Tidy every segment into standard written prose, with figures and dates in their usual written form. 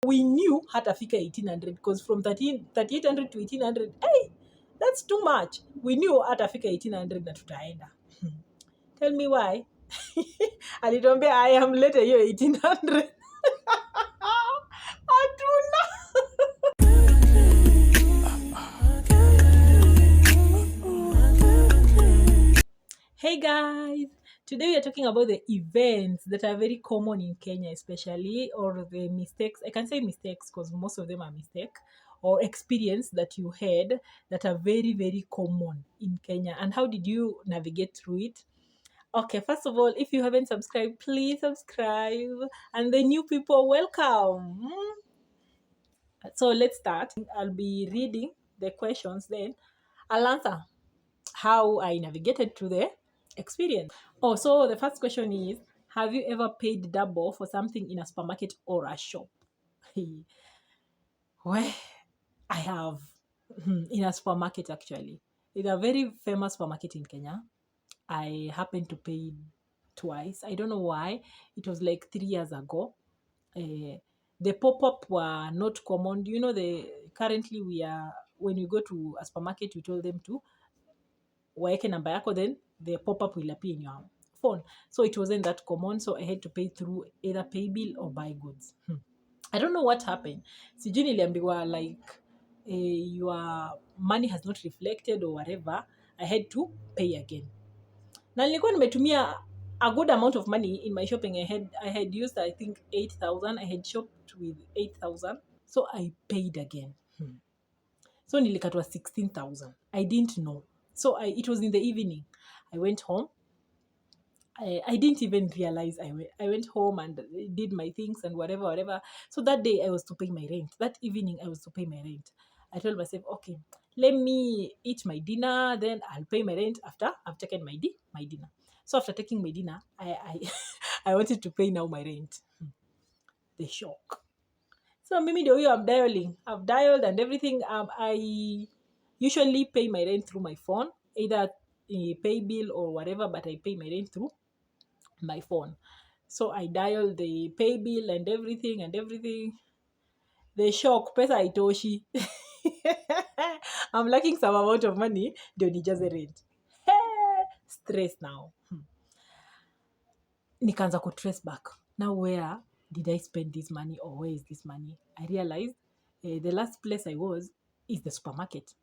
We knew hatafika 1800 because from 3800 to 1800, hey, that's too much. We knew hatafika 1800 na tutaenda. Tell me why. Alituambia I am later hiyo 1800. Hatuna. Hey guys, today we are talking about the events that are very common in Kenya, especially, or the mistakes. I can say mistakes because most of them are mistake, or experience that you had that are very, very common in Kenya. And how did you navigate through it? Okay, first of all, if you haven't subscribed, please subscribe. And the new people, welcome. So let's start. I'll be reading the questions, then I'll answer how I navigated through the experience. Oh, so the first question is, have you ever paid double for something in a supermarket or a shop? Well, I have. In a supermarket, actually. It's a very famous supermarket in Kenya. I happened to pay twice. I don't know why. It was like 3 years ago. The pop-up were not common. Do you know currently when you go to a supermarket, you told them to waeke namba yako, then the pop-up will appear in your phone. So it wasn't that common, so I had to pay through either pay bill or buy goods. I don't know what happened. Sijui niliambiwa like your money has not reflected or whatever. I had to pay again. Na nilikuwa nimetumia a good amount of money in my shopping. I had used, I think, 8,000. I had shopped with 8,000. So I paid again. So nilikatwa 16,000. I didn't know. So it was in the evening. I went home. I didn't even realize I went home and did my things and whatever. So that day I was to pay my rent. That evening I was to pay my rent. I told myself, okay, let me eat my dinner, then I'll pay my rent after I've taken my dinner. So after taking my dinner, I I wanted to pay now my rent. The shock. So mimi ndio huyo, I've dialed and everything. I usually pay my rent through my phone, either a pay bill or whatever, but I pay my rent through my phone. So I dialed the pay bill and everything. The shock, pesa haitoshi. I'm lacking some amount of money, ndio nijaze rent. Stress now. Nikaanza ku trace back. Now where did I spend this money, or where is this money? I realized the last place I was is the supermarket.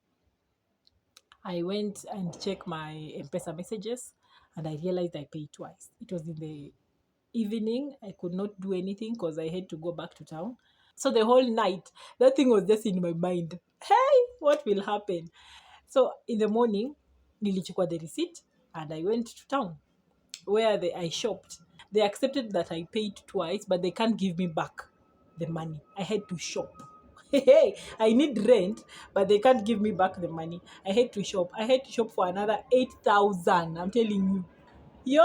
I went and checked my M-Pesa messages and I realized I paid twice. It was in the evening. I could not do anything because I had to go back to town. So the whole night, that thing was just in my mind. Hey, what will happen? So in the morning, nilichukua the receipt and I went to town where I shopped. They accepted that I paid twice, but they can't give me back the money. I had to shop. Hey, I need rent, but they can't give me back the money. I had to shop. I had to shop for another 8,000. I'm telling you. Yo!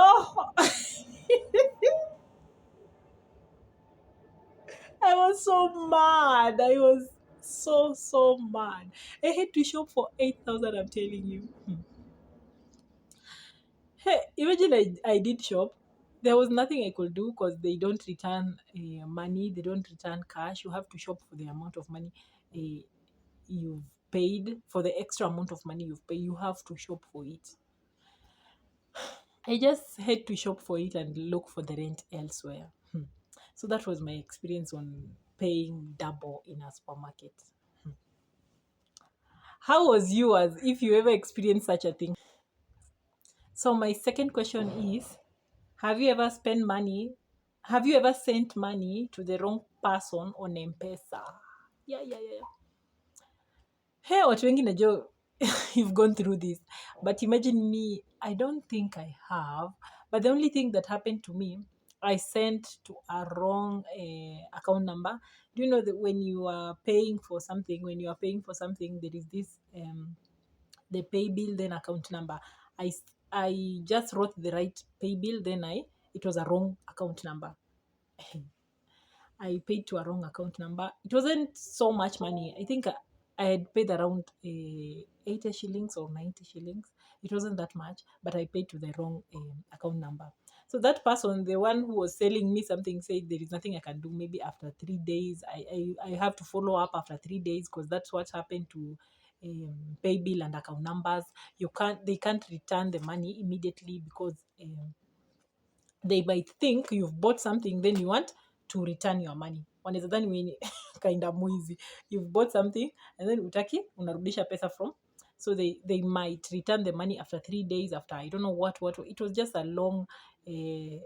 I was so mad. I was so mad. I had to shop for 8,000, I'm telling you. Hey, imagine I did shop. There was nothing I could do because they don't return money. They don't return cash. You have to shop for the amount of money you've paid. For the extra amount of money you've paid, you have to shop for it. I just had to shop for it and look for the rent elsewhere. So that was my experience on paying double in a supermarket. How was yours, if you ever experienced such a thing? So my second question is, have you ever sent money to the wrong person on M-Pesa? Yeah. Hey, watu wengi najua you've gone through this. But imagine me, I don't think I have. But the only thing that happened to me, I sent to a wrong account number. Do you know that when you are paying for something, there is this the pay bill, then account number. I just wrote the right pay bill, then it was a wrong account number. I paid to a wrong account number. It wasn't so much money. I think I had paid around 80 shillings or 90 shillings. It wasn't that much, but I paid to the wrong account number. So that person, the one who was selling me something, said there is nothing I can do. Maybe after 3 days, I have to follow up after 3 days, because that's what happened to pay bill and account numbers. They can't return the money immediately, because they might think you've bought something, then you want to return your money. Wanaweza dhani wewe ni kinda mwizi. You've bought something and then utaki unarudisha pesa from, so they might return the money after 3 days, after I don't know what. It was just a long uh,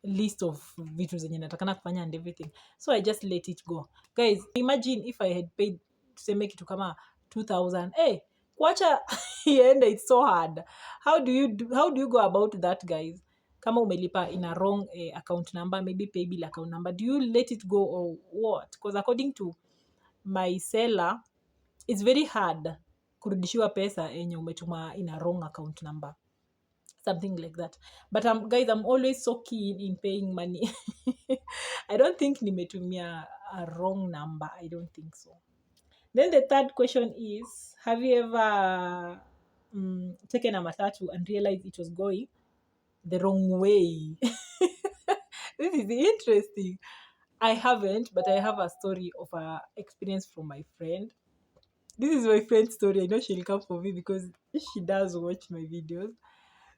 list of vitu zenye natakana kufanya and everything, so I just let it go. Guys, imagine if I had paid tuseme kitu kama 2000. Hey, kuacha iende, it's so hard. How do you go about that, guys? Kama umelipa in a wrong account number, maybe pay bill account number, do you let it go or what? Because according to my seller, it's very hard kurudishiwa pesa yenye umetuma in a wrong account number, something like that. But guys, I'm always so keen in paying money. I don't think nimetumia a wrong number. I don't think so. Then the third question is, have you ever taken a matatu and realized it was going the wrong way? This is interesting. I haven't, but I have a story of a experience from my friend. This is my friend's story. I know she'll come for me because she does watch my videos.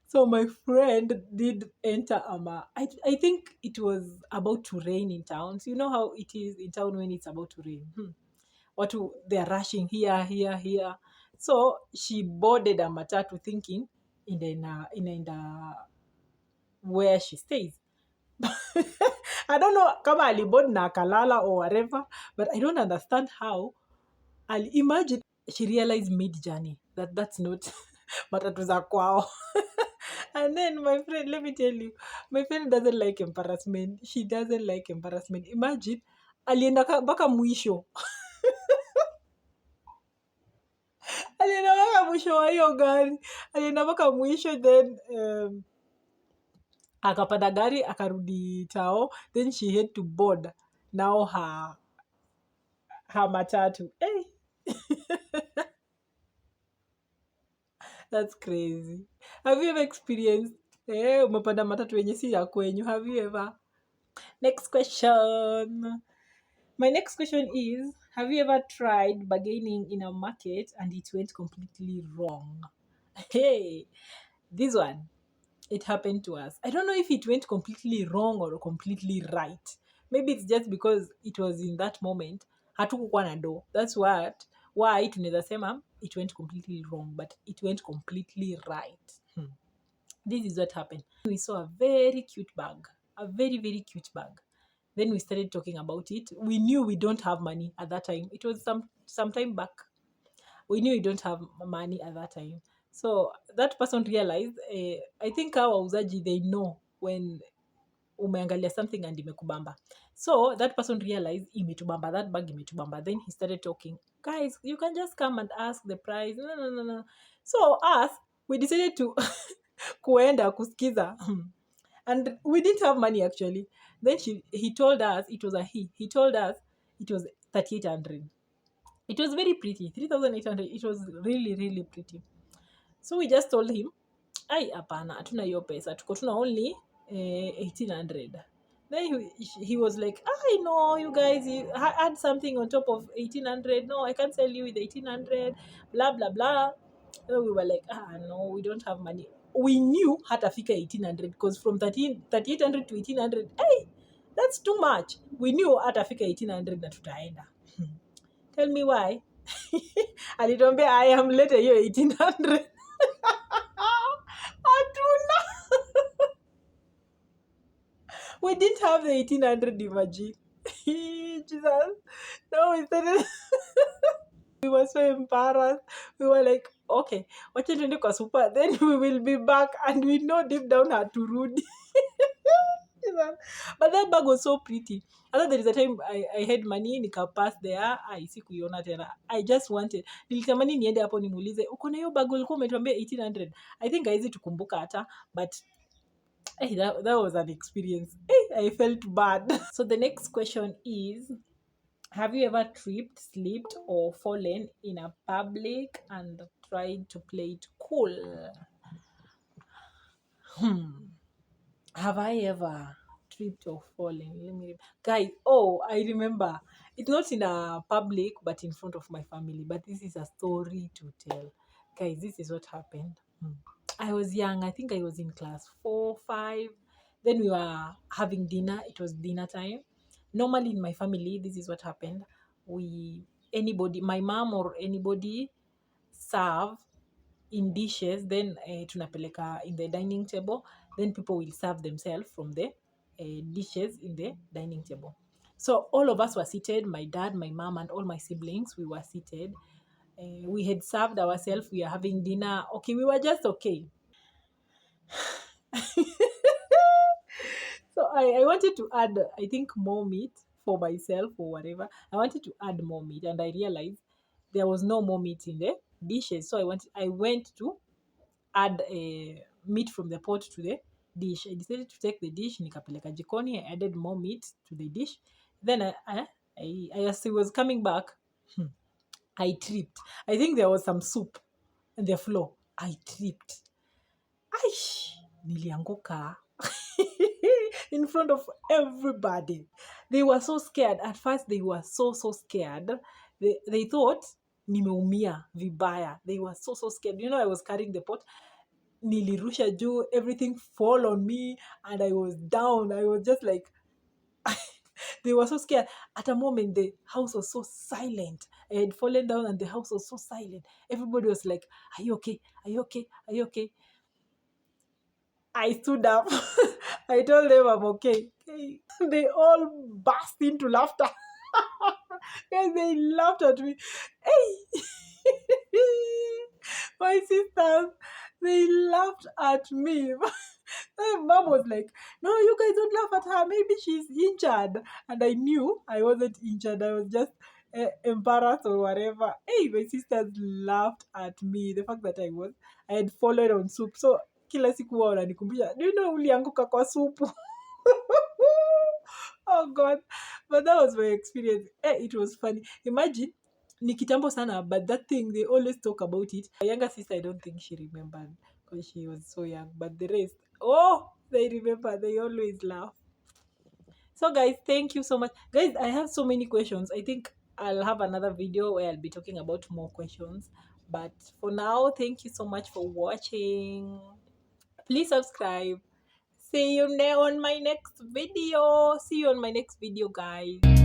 So my friend did enter I think it was about to rain in town. So you know how it is in town when it's about to rain. They're rushing here. So she boarded a matatu thinking in the where she stays. I don't know kama aliboard na akalala or whatever, but I don't understand how. I'll imagine she realized mid journey that that's not matatu za kwao. And then my friend, let me tell you, my friend doesn't like embarrassment. She doesn't like embarrassment. Imagine alienda mpaka mwisho. Alienda mpaka mwisho wa hiyo gari. Alienda mpaka mwisho, then akapanda gari akarudi tao, then she had to board now her matatu. Hey. That's crazy. Have you ever experienced umepanda matatu yenye si ya kwenyu? Have you ever? Next question. My next question is, have you ever tried bargaining in a market and it went completely wrong? Hey, this one, it happened to us. I don't know if it went completely wrong or completely right. Maybe it's just because it was in that moment. Hatukukuwa na do. That's why tunaweza sema it went completely wrong, but it went completely right. This is what happened. We saw a very cute bag, a very, very cute bag. Then we started talking about it. We knew we don't have money at that time. It was some time back. We knew we don't have money at that time. So that person realized, I think our wauzaji, they know when umeangalia something and imekubamba. So that person realized imetubamba, that bag imetubamba. Then he started talking, guys, you can just come and ask the price. No. So us, we decided to kuenda kusikiza. And we didn't have money actually. Then he told us, it was a he told us it was 3,800. It was very pretty, 3,800. It was really, really pretty. So we just told him, ai hapana, hatuna hiyo pesa, tuko tuna only 1,800. Then he was like, I know you guys, you add something on top of 1,800. No, I can't sell you with 1,800, blah blah blah. So we were like, no, we don't have money. We knew hatafika 1,800, because from 3,800 to 1,800, hey, that's too much. We knew hatafika 1,800 na tutaenda. Tell me why. Alituambia I am later hiyo 1,800. Hatuna. We didn't have the 1,800, imagine. Jesus. No, we started. We were so embarrassed. We were like, okay, wacha tuende kwa super, then we will be back, and we know deep down haturudi. But that bag was so pretty. I thought there is a time I had money, nikapass there, sikuiona tena. I just wanted, nilitamani niende hapo nimuulize, uko na hiyo bag ulikuwa umetuambia 1,800? I think haizi tukumbuka hata, but that was an experience. I felt bad. So the next question is, have you ever tripped, slipped, or fallen in a public and tried to play it cool? Have I ever tripped or fallen? Let me, guys. Oh, I remember. It's not in a public, but in front of my family. But this is a story to tell, guys. This is what happened. I was young. I think I was in class 4, 5. Then we were having dinner. It was dinner time. Normally in my family, this is what happened. We anybody, my mom or anybody, serve in dishes, then tunapeleka in the dining table, then people will serve themselves from the dishes in the dining table. So all of us were seated, my dad, my mom, and all my siblings, we were seated. We had served ourselves, we are having dinner. Okay, we were just okay. So I wanted to add, I think, more meat for myself or whatever. I wanted to add more meat, and I realized there was no more meat in the dishes. So I went to add meat from the pot to the dish. I decided to take the dish, nikapeleka jikoni. I added more meat to the dish. Then as I was coming back, I tripped. I think there was some soup on the floor. I tripped. Aish, nilianguka in front of everybody. They were so scared. At first, they were so scared. They thought nimeumia vibaya. They were so scared. I was carrying the pot. Nilirusha juu, everything fall on me, and I was down. I was just like, they were so scared. At a moment, the house was so silent. I had fallen down, and the house was so silent. Everybody was like, "Are you okay? Are you okay? Are you okay?" I stood up. I told them I'm okay. They all burst into laughter. Guys, they laughed at me. Hey! My sisters, they laughed at me. My mom was like, "No, you guys don't laugh at her. Maybe she's injured." And I knew I wasn't injured. I was just embarrassed or whatever. Hey, my sisters laughed at me. The fact that I had fallen on soup. So, kila siku wao wananikumbusha, "Do you know ulianguka kwa supu?" Oh God. But that was my experience. It was funny. Imagine, ni kitambo sana, but that thing, they always talk about it. My younger sister, I don't think she remembered because she was so young. But the rest, oh, they remember. They always laugh. So, guys, thank you so much. Guys, I have so many questions. I think I'll have another video where I'll be talking about more questions. But for now, thank you so much for watching. Please subscribe. See you on my next video. See you on my next video, guys.